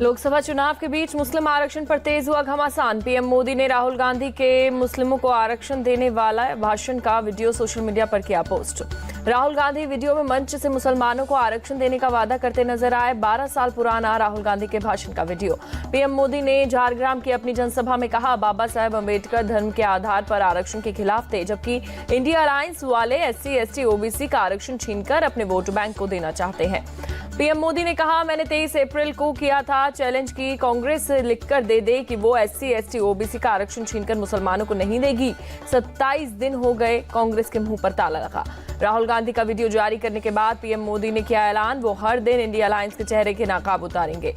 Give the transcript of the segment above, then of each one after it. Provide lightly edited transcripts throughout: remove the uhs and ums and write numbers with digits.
लोकसभा चुनाव के बीच मुस्लिम आरक्षण पर तेज हुआ घमासान। पीएम मोदी ने राहुल गांधी के मुस्लिमों को आरक्षण देने वाला भाषण का वीडियो सोशल मीडिया पर किया पोस्ट। राहुल गांधी वीडियो में मंच से मुसलमानों को आरक्षण देने का वादा करते नजर आए। 12 साल पुराना राहुल गांधी के भाषण का वीडियो। पीएम मोदी ने झारग्राम की अपनी जनसभा में कहा, बाबा साहेब अम्बेडकर धर्म के आधार पर आरक्षण के खिलाफ थे, जबकि इंडिया अलायंस वाले SC, ST, OBC का आरक्षण छीनकर अपने वोट बैंक को देना चाहते हैं। पीएम मोदी ने कहा, मैंने 23 अप्रैल को किया था चैलेंज की कांग्रेस लिखकर दे दे कि वो SC, ST, OBC का आरक्षण छीनकर मुसलमानों को नहीं देगी। 27 दिन हो गए, कांग्रेस के मुंह पर ताला लगा। राहुल गांधी का वीडियो जारी करने के बाद पीएम मोदी ने किया ऐलान, वो हर दिन इंडिया अलायंस के चेहरे के नकाब उतारेंगे।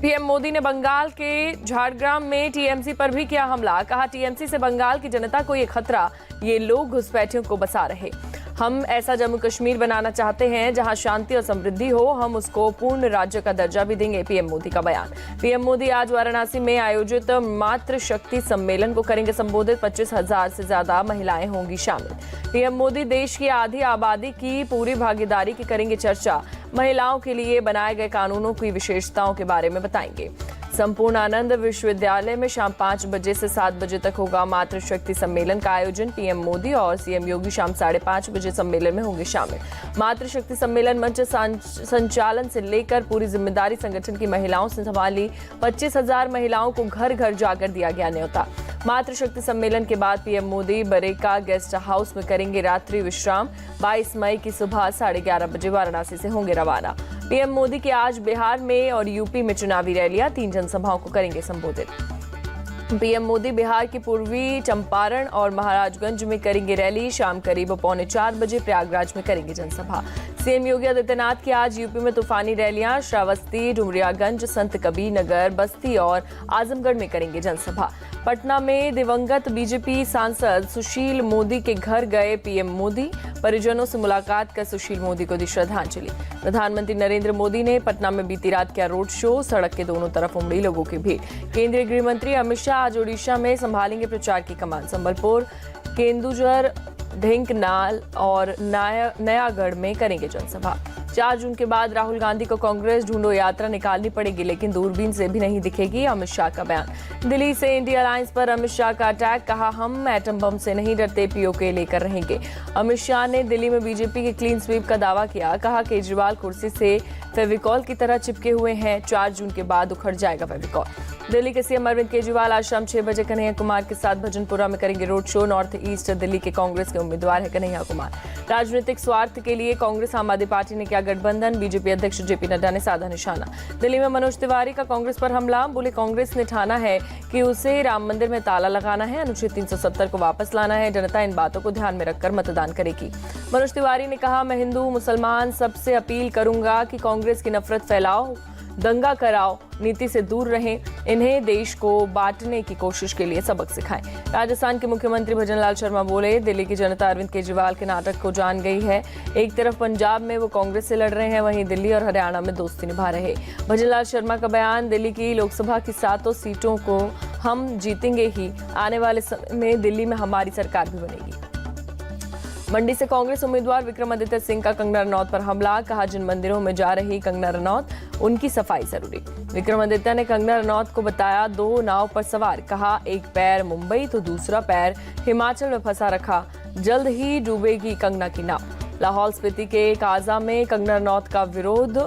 पीएम मोदी ने बंगाल के झारग्राम में TMC पर भी किया हमला। कहा, TMC से बंगाल की जनता को ये खतरा, ये लोग घुसपैठियों को बसा रहे। हम ऐसा जम्मू कश्मीर बनाना चाहते हैं जहां शांति और समृद्धि हो, हम उसको पूर्ण राज्य का दर्जा भी देंगे। पीएम मोदी का बयान। पीएम मोदी आज वाराणसी में आयोजित मातृशक्ति सम्मेलन को करेंगे संबोधित। 25,000 से ज्यादा महिलाएं होंगी शामिल। पीएम मोदी देश की आधी आबादी की पूरी भागीदारी की करेंगे चर्चा। महिलाओं के लिए बनाए गए कानूनों की विशेषताओं के बारे में बताएंगे। संपूर्ण आनंद विश्वविद्यालय में शाम 5 बजे से 7 बजे तक होगा मातृशक्ति सम्मेलन का आयोजन। पीएम मोदी और CM योगी शाम 5:30 बजे सम्मेलन में होंगे शामिल। मातृशक्ति सम्मेलन मंच संचालन से लेकर पूरी जिम्मेदारी संगठन की महिलाओं से संभाली। 25,000 महिलाओं को घर घर जाकर दिया गया न्योता। मातृशक्ति सम्मेलन के बाद PM Modi Bareka guest house में करेंगे रात्रि विश्राम। 22 मई की सुबह 11:30 बजे वाराणसी से होंगे रवाना। पीएम मोदी की आज बिहार में और यूपी में चुनावी रैलियां, 3 जनसभाओं को करेंगे संबोधित। पीएम मोदी बिहार की पूर्वी चंपारण और महाराजगंज में करेंगे रैली। शाम करीब 3:45 बजे प्रयागराज में करेंगे जनसभा। CM योगी आदित्यनाथ की आज यूपी में तूफानी रैलियां। श्रावस्ती, डुमरियागंज, संत कबीर नगर, बस्ती और आजमगढ़ में करेंगे जनसभा। पटना में दिवंगत BJP सांसद सुशील मोदी के घर गए पीएम मोदी। परिजनों से मुलाकात कर सुशील मोदी को दी श्रद्धांजलि। प्रधानमंत्री नरेंद्र मोदी ने पटना में बीती रात किया रोड शो। सड़क के दोनों तरफ उमड़ी लोगों की भीड़। केंद्रीय गृह मंत्री अमित शाह आज ओडिशा में संभालेंगे प्रचार की कमान। संबलपुर, केंदुझर, ढेंकनाल और नयागढ़ में करेंगे जनसभा। 4 जून के बाद राहुल गांधी को कांग्रेस ढूंढो यात्रा निकालनी पड़ेगी, लेकिन दूरबीन से भी नहीं दिखेगी, अमित शाह का बयान। दिल्ली से इंडिया अलायंस पर अमित शाह का अटैक। कहा, हम एटम बम से नहीं डरते, POK लेकर रहेंगे। अमित शाह ने दिल्ली में BJP के क्लीन स्वीप का दावा किया। कहा, केजरीवाल कुर्सी से फेविकॉल की तरह चिपके हुए हैं, 4 जून के बाद उखड़ जाएगा फेविकॉल। दिल्ली के CM अरविंद केजरीवाल आज शाम 6 बजे कन्हैया कुमार के साथ भजनपुरा में करेंगे road show. North east Delhi के कांग्रेस के उम्मीदवार है कन्हैया कुमार। राजनीतिक स्वार्थ के लिए कांग्रेस आम आदमी पार्टी ने किया गठबंधन। BJP अध्यक्ष JP नड्डा ने साधा निशाना। दिल्ली में मनोज तिवारी का कांग्रेस पर हमला। बोले, कांग्रेस ने ठाना है कि उसे राम मंदिर में ताला लगाना है, अनुच्छेद 370 को वापस लाना है। जनता इन बातों को ध्यान में रखकर मतदान करेगी। मनोज तिवारी ने कहा, मैं हिंदू मुसलमान सबसे अपील करूंगा कि कांग्रेस की नफरत फैलाओ, दंगा कराओ नीति से दूर रहें, इन्हें देश को बांटने की कोशिश के लिए सबक सिखाएं। राजस्थान के मुख्यमंत्री भजनलाल शर्मा बोले, दिल्ली की जनता अरविंद केजरीवाल के नाटक को जान गई है। एक तरफ पंजाब में वो कांग्रेस से लड़ रहे हैं, वहीं दिल्ली और हरियाणा में दोस्ती निभा रहे। भजनलाल शर्मा का बयान, दिल्ली की लोकसभा की 7 सीटों को हम जीतेंगे ही, आने वाले समय में दिल्ली में हमारी सरकार भी बनेगी। मंडी से कांग्रेस उम्मीदवार विक्रमादित्य सिंह का कंगना रनौत पर हमला। कहा, जिन मंदिरों में जा रही कंगना रनौत, उनकी सफाई जरूरी। विक्रमादित्य ने कंगना रनौत को बताया 2 नाव पर सवार। कहा, एक पैर मुंबई तो दूसरा पैर हिमाचल में फंसा रखा, जल्द ही डूबेगी कंगना की नाव। लाहौल स्पीति के काजा में कंगना रनौत का विरोध।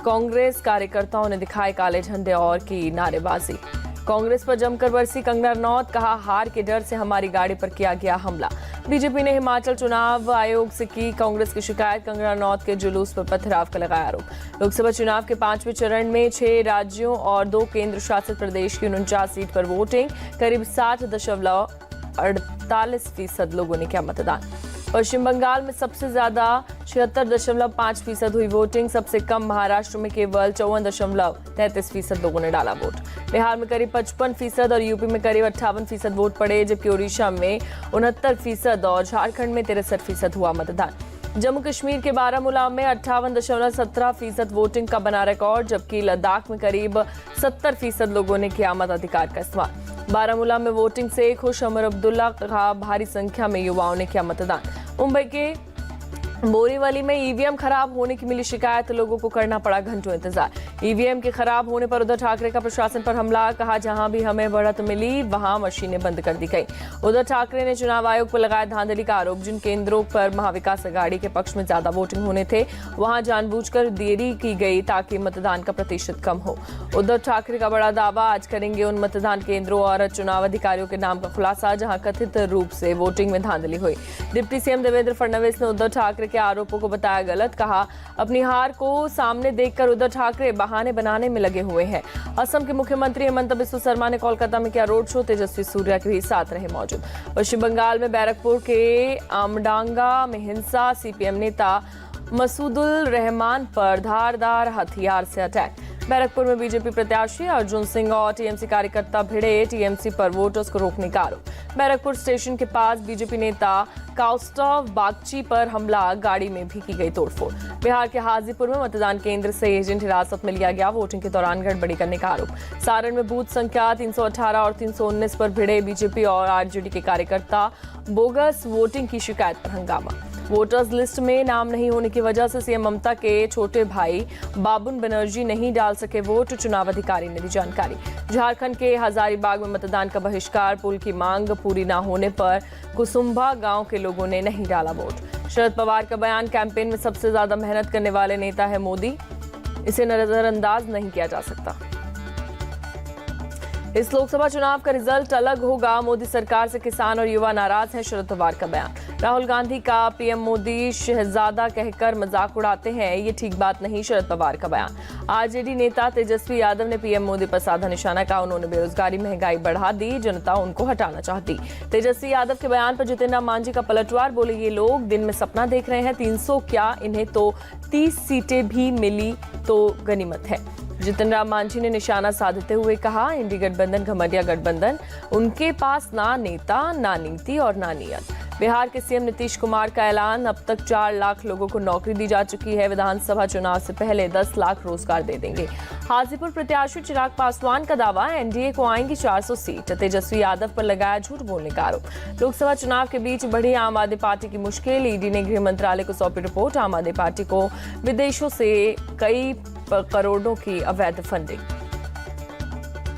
कांग्रेस कार्यकर्ताओं ने दिखाए काले झंडे और की नारेबाजी। कांग्रेस पर जमकर बरसी कंगना रनौत। कहा, हार के डर से हमारी गाड़ी पर किया गया हमला। BJP ने हिमाचल चुनाव आयोग से की कांग्रेस की शिकायत। कंगना रनौत के जुलूस पर पथराव का लगाया आरोप। लोकसभा चुनाव के 5वें चरण में 6 राज्यों और 2 केंद्र शासित प्रदेश की 49 सीट पर वोटिंग। करीब 60.48% लोगों ने किया मतदान। पश्चिम बंगाल में सबसे ज्यादा 76.5% हुई वोटिंग। सबसे कम महाराष्ट्र में केवल 54.33% लोगों ने डाला वोट। बिहार में करीब 55% और यूपी में करीब 58% वोट पड़े, जबकि ओडिशा में 69% और झारखंड में 63% हुआ मतदान। जम्मू कश्मीर के बारामूला में 58.17% वोटिंग का बना रिकॉर्ड, जबकि लद्दाख में करीब 70% लोगों ने किया मताधिकार का इस्तेमाल। बारामूला में वोटिंग से खुश उमर अब्दुल्ला का भारी संख्या में युवाओं ने किया मतदान। मुंबई के बोरीवली में ईवीएम खराब होने की मिली शिकायत, लोगों को करना पड़ा घंटों इंतजार। ईवीएम के खराब होने पर उद्धव ठाकरे का प्रशासन पर हमला, कहा जहां भी हमें बढ़त मिली वहां मशीनें बंद कर दी गई। उद्धव ठाकरे ने चुनाव आयोग पर लगाया धांधली का आरोप, जिन केंद्रों पर महाविकास अघाड़ी के पक्ष में ज्यादा वोटिंग होने थे वहां जानबूझकर देरी की गई ताकि मतदान का प्रतिशत कम हो। उद्धव ठाकरे का बड़ा दावा, आज करेंगे उन मतदान केंद्रों और चुनाव अधिकारियों के नाम का खुलासा जहां कथित रूप से वोटिंग में धांधली हुई। डिप्टी सीएम देवेंद्र फडणवीस ने उद्धव ठाकरे के आरोपों को बताया गलत, कहा अपनी हार को सामने देखकर उद्धव ठाकरे बहाने बनाने में लगे हुए हैं। असम के मुख्यमंत्री हेमंत बिस्वा शर्मा ने कोलकाता में किया रोड शो, तेजस्वी सूर्या के भी साथ रहे मौजूद। पश्चिम बंगाल में बैरकपुर के आमडांगा में हिंसा, सीपीएम नेता मसूदुल रहमान पर धारदार हथियार से अटैक। बैरकपुर में बीजेपी प्रत्याशी अर्जुन सिंह और टीएमसी कार्यकर्ता भिड़े, टीएमसी पर वोटर्स को रोकने का आरोप। बैरकपुर स्टेशन के पास बीजेपी नेता काउस्टव बागची पर हमला, गाड़ी में भी की गई तोड़फोड़। बिहार के हाजीपुर में मतदान केंद्र से एजेंट हिरासत में लिया गया, वोटिंग के दौरान गड़बड़ी करने का आरोप। सारण में बूथ संख्या 318 और 319 पर भिड़े बीजेपी और आरजेडी के कार्यकर्ता, बोगस वोटिंग की शिकायत पर हंगामा। वोटर्स लिस्ट में नाम नहीं होने की वजह से सीएम ममता के छोटे भाई बाबुन बनर्जी नहीं डाल सके वोट, चुनाव अधिकारी ने दी जानकारी। झारखंड के हजारीबाग में मतदान का बहिष्कार, पुल की मांग पूरी न होने पर कुसुम्भा गांव के लोगों ने नहीं डाला वोट। शरद पवार का बयान, कैंपेन में सबसे ज्यादा मेहनत करने वाले नेता है मोदी, इसे नजरअंदाज नहीं किया जा सकता। इस लोकसभा चुनाव का रिजल्ट अलग होगा, मोदी सरकार से किसान और युवा नाराज हैं, शरद पवार का बयान। राहुल गांधी का पीएम मोदी शहजादा कहकर मजाक उड़ाते हैं, ये ठीक बात नहीं, शरद पवार का बयान। आरजेडी नेता तेजस्वी यादव ने पीएम मोदी पर साधा निशाना, कहा उन्होंने बेरोजगारी महंगाई बढ़ा दी, जनता उनको हटाना चाहती। तेजस्वी यादव के बयान पर जितेंद्र राम मांझी का पलटवार, बोले ये लोग दिन में सपना देख रहे हैं, 300 क्या, इन्हें तो 30 सीटें भी मिली तो गनीमत है। जितेंद्र राम मांझी ने निशाना साधते हुए कहा, इंडी गठबंधन घमंडिया गठबंधन, उनके पास ना नेता, ना नीति और ना नियत। बिहार के सीएम नीतीश कुमार का ऐलान, अब तक 4 लाख लोगों को नौकरी दी जा चुकी है, विधानसभा चुनाव से पहले 10 लाख रोजगार दे देंगे। हाजीपुर प्रत्याशी चिराग पासवान का दावा, एनडीए को आएंगी 400 सीट, तेजस्वी यादव पर लगाया झूठ बोलने का आरोप। लोकसभा चुनाव के बीच बढ़ी आम आदमी पार्टी की मुश्किल, ईडी ने गृह मंत्रालय को सौंपी रिपोर्ट, आम आदमी पार्टी को विदेशों से कई करोड़ों की अवैध फंडिंग।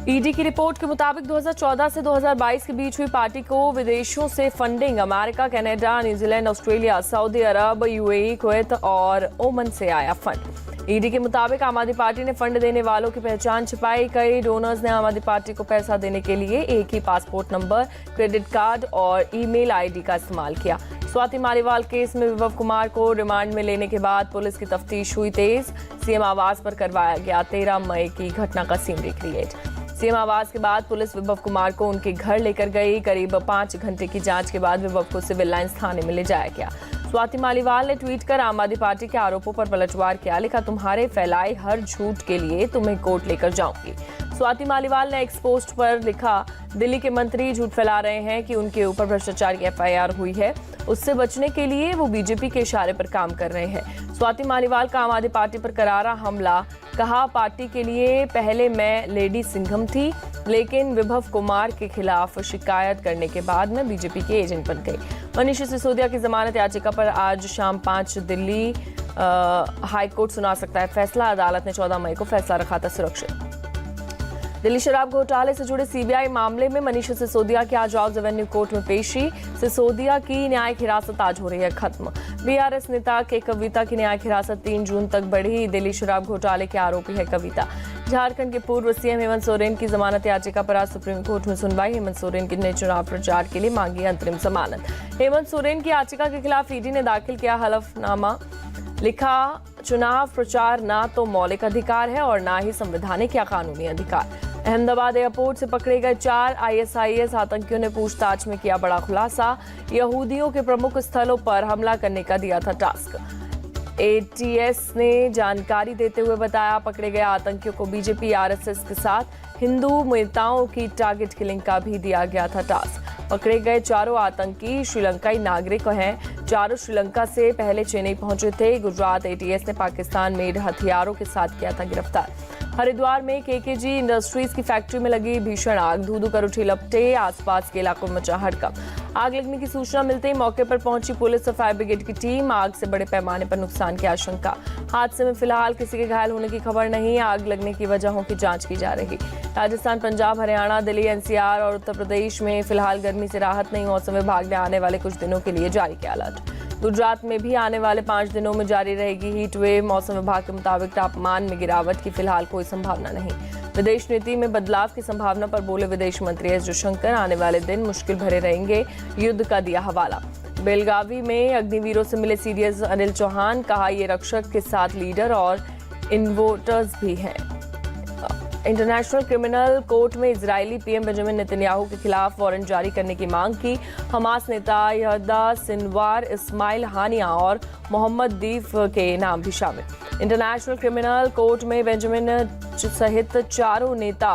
ईडी की रिपोर्ट के मुताबिक 2014 से 2022 के बीच हुई पार्टी को विदेशों से funding America, Canada, New Zealand, Australia, Saudi Arab, UAE, Kuwait और ओमन से आया फंड। ईडी के मुताबिक आम आदमी पार्टी ने फंड देने वालों की पहचान छिपाई, कई डोनर्स ने आम आदमी पार्टी को पैसा देने के लिए एक ही पासपोर्ट नंबर, क्रेडिट कार्ड और ईमेल आईडी का इस्तेमाल किया। स्वाति मालीवाल केस में विभव कुमार को रिमांड में लेने के बाद पुलिस की तफ्तीश हुई तेज, सीएम आवास पर करवाया गया 13 मई की घटना का सीन रिक्रिएट। सीएम आवास के बाद पुलिस विभव कुमार को उनके घर लेकर गई, करीब 5 घंटे की जांच के बाद विभव को सिविल लाइंस थाने में ले जाया गया। स्वाति मालीवाल ने ट्वीट कर आम आदमी पार्टी के आरोपों पर पलटवार किया, लिखा तुम्हारे फैलाए हर झूठ के लिए तुम्हें कोर्ट लेकर जाऊंगी। स्वाति मालीवाल ने एक्स पोस्ट पर लिखा, दिल्ली के मंत्री झूठ फैला रहे हैं कि उनके ऊपर भ्रष्टाचार की एफआईआर हुई है, उससे बचने के लिए वो बीजेपी के इशारे पर काम कर रहे हैं। स्वाति मालीवाल का आम आदमी पार्टी पर करारा हमला, कहा पार्टी के लिए पहले मैं लेडी सिंघम थी, लेकिन विभव कुमार के खिलाफ शिकायत करने के बाद मैं बीजेपी के एजेंट बन गई। मनीष सिसोदिया की जमानत याचिका पर आज शाम 5 दिल्ली हाईकोर्ट सुना सकता है फैसला, अदालत ने 14 मई को फैसला रखा था सुरक्षित। दिल्ली शराब घोटाले से जुड़े सीबीआई मामले में मनीष सिसोदिया की आज रॉज एवेन्यू कोर्ट में पेशी, सिसोदिया की न्यायिक हिरासत आज हो रही है खत्म। बीआरएस नेता के कविता की न्यायिक हिरासत 3 जून तक बढ़ी, दिल्ली शराब घोटाले के आरोपी है कविता। झारखंड के पूर्व सीएम हेमंत सोरेन की जमानत याचिका पर आज सुप्रीम कोर्ट में सुनवाई, हेमंत सोरेन ने चुनाव प्रचार के लिए मांगी अंतरिम जमानत। हेमंत सोरेन की याचिका के खिलाफ ईडी ने दाखिल किया हलफनामा, लिखा चुनाव प्रचार ना तो मौलिक अधिकार है और ना ही संवैधानिक या कानूनी अधिकार। अहमदाबाद एयरपोर्ट से पकड़े गए 4 आईएसआईएस आतंकियों ने पूछताछ में किया बड़ा खुलासा, यहूदियों के प्रमुख स्थलों पर हमला करने का दिया था टास्क। एटीएस ने जानकारी देते हुए बताया, पकड़े गए आतंकियों को बीजेपी आरएसएस के साथ हिंदू नेताओं की टारगेट किलिंग का भी दिया गया था टास्क। पकड़े गए चारों आतंकी श्रीलंकाई नागरिक हैं, चारों श्रीलंका से पहले चेन्नई पहुंचे थे। गुजरात एटीएस ने पाकिस्तान मेड हथियारों के साथ किया था गिरफ्तार। हरिद्वार में केकेजी इंडस्ट्रीज की फैक्ट्री में लगी भीषण आग, धू-धू कर उठी लपटें, आसपास के इलाकों में मचा हड़कंप। आग लगने की सूचना मिलते ही मौके पर पहुंची पुलिस और फायर ब्रिगेड की टीम। आग से बड़े पैमाने पर नुकसान की आशंका। हादसे में फिलहाल किसी के घायल होने की खबर नहीं। आग लगने की वजहों की जांच की जा रही। राजस्थान, पंजाब, हरियाणा, दिल्ली, एनसीआर और उत्तर प्रदेश में फिलहाल गर्मी से राहत नहीं। मौसम विभाग ने आने वाले कुछ दिनों के लिए जारी किया अलर्ट। गुजरात में भी आने वाले 5 दिनों में जारी रहेगी हीट वेव। मौसम विभाग के मुताबिक तापमान में गिरावट की फिलहाल कोई संभावना नहीं। विदेश नीति में बदलाव की संभावना पर बोले विदेश मंत्री एस जयशंकर। आने वाले दिन मुश्किल भरे रहेंगे, युद्ध का दिया हवाला। बेलगावी में अग्निवीरों से मिले सीडीएस अनिल चौहान। कहा, ये रक्षक के साथ लीडर और इन्वोटर्स भी हैं। इंटरनेशनल क्रिमिनल कोर्ट में इजरायली पीएम बेंजामिन नेतन्याहू के खिलाफ वारंट जारी करने की मांग की। हमास नेता यहदा सिनवार, इस्माइल हानिया और मोहम्मद दीफ के नाम भी शामिल। इंटरनेशनल क्रिमिनल कोर्ट में बेंजामिन सहित 4 नेता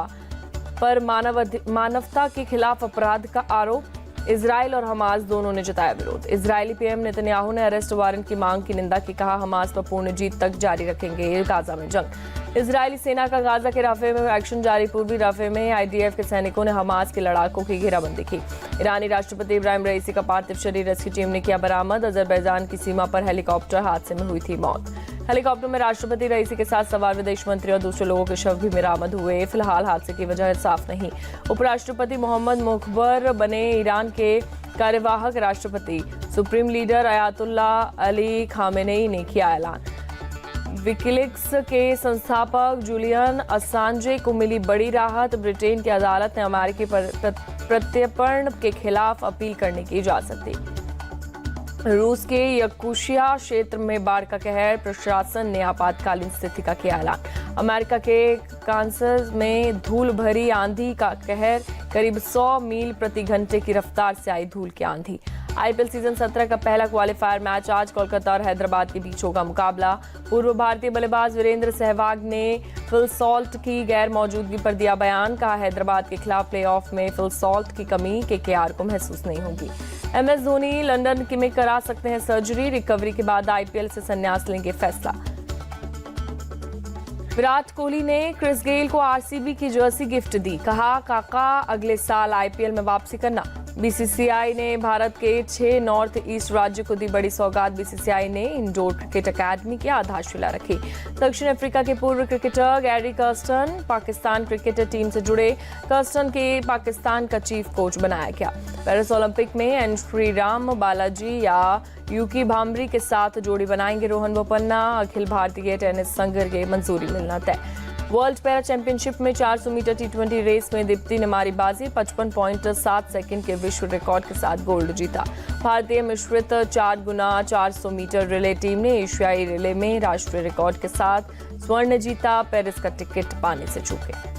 पर मानवता के खिलाफ अपराध का आरोप। इजराइल और हमास दोनों ने जताया विरोध। इजरायली पीएम नेतन्याहू ने अरेस्ट वारंट की मांग की निंदा की। कहा, हमास पर पूर्ण जीत तक जारी रखेंगे गाजा में जंग। इजरायली सेना का गाजा के राफे में एक्शन जारी। पूर्वी राफे में आईडीएफ के सैनिकों ने हमास के लड़ाकों की घेराबंदी की। ईरानी राष्ट्रपति इब्राहिम रईसी का पार्थिव शरीर रेस्क्यू टीम ने किया बरामद। अजरबैजान की सीमा पर हेलीकॉप्टर हादसे में हुई थी मौत। हेलीकॉप्टर में राष्ट्रपति रईसी के साथ सवार विदेश मंत्री और दूसरे लोगों के शव भी बरामद हुए। फिलहाल हादसे की वजह साफ नहीं। उपराष्ट्रपति मोहम्मद मुखबर बने ईरान के कार्यवाहक राष्ट्रपति। Supreme leader Ayatollah Ali Khamenei ने किया ऐलान। विकिलीक्स के संस्थापक जूलियन असांजे को मिली बड़ी राहत। ब्रिटेन की अदालत ने अमेरिकी प्रत्यर्पण के खिलाफ अपील करने की इजाजत दी। रूस के यकुशिया क्षेत्र में बाढ़ का कहर। प्रशासन ने आपातकालीन स्थिति का किया ऐलान। अमेरिका के कांसस में धूल भरी आंधी का कहर। करीब 100 मील प्रति घंटे की रफ्तार से आई धूल की आंधी। आईपीएल सीजन 17 का पहला क्वालिफायर मैच आज कोलकाता और हैदराबाद के बीच होगा मुकाबला। पूर्व भारतीय बल्लेबाज वीरेंद्र सहवाग ने फिल सॉल्ट की गैर मौजूदगी पर दिया बयान। कहा, हैदराबाद के खिलाफ प्लेऑफ में फिल सॉल्ट की कमी केकेआर को महसूस नहीं होगी। एमएस धोनी लंदन में करा सकते हैं सर्जरी। रिकवरी के बाद आईपीएल से संन्यास लेंगे फैसला। विराट कोहली ने क्रिस गेल को आरसीबी की जर्सी गिफ्ट दी। कहा, काका अगले साल आईपीएल में वापसी करना। बीसीसीआई ने भारत के 6 नॉर्थ ईस्ट राज्य को दी बड़ी सौगात। बीसीसीआई ने इंडोर क्रिकेट अकादमी की आधारशिला रखी। दक्षिण अफ्रीका के पूर्व cricketer Gary Kirsten Pakistan cricket team से जुड़े। कर्स्टन के पाकिस्तान का चीफ कोच बनाया गया। पेरिस ओलंपिक में एन श्रीराम बालाजी या यूकी भांबरी के साथ जोड़ी बनाएंगे रोहन बोपन्ना। अखिल भारतीय टेनिस संघ के मंजूरी मिलना तय। वर्ल्ड पैरा चैंपियनशिप में 400 मीटर टी20 रेस में दीप्ति ने मारी बाजी। 55.7 सेकंड के विश्व रिकॉर्ड के साथ गोल्ड जीता। भारतीय मिश्रित 4 गुना 400 मीटर रिले टीम ने एशियाई रिले में राष्ट्रीय रिकॉर्ड के साथ स्वर्ण जीता। पेरिस का टिकट पाने से चूके।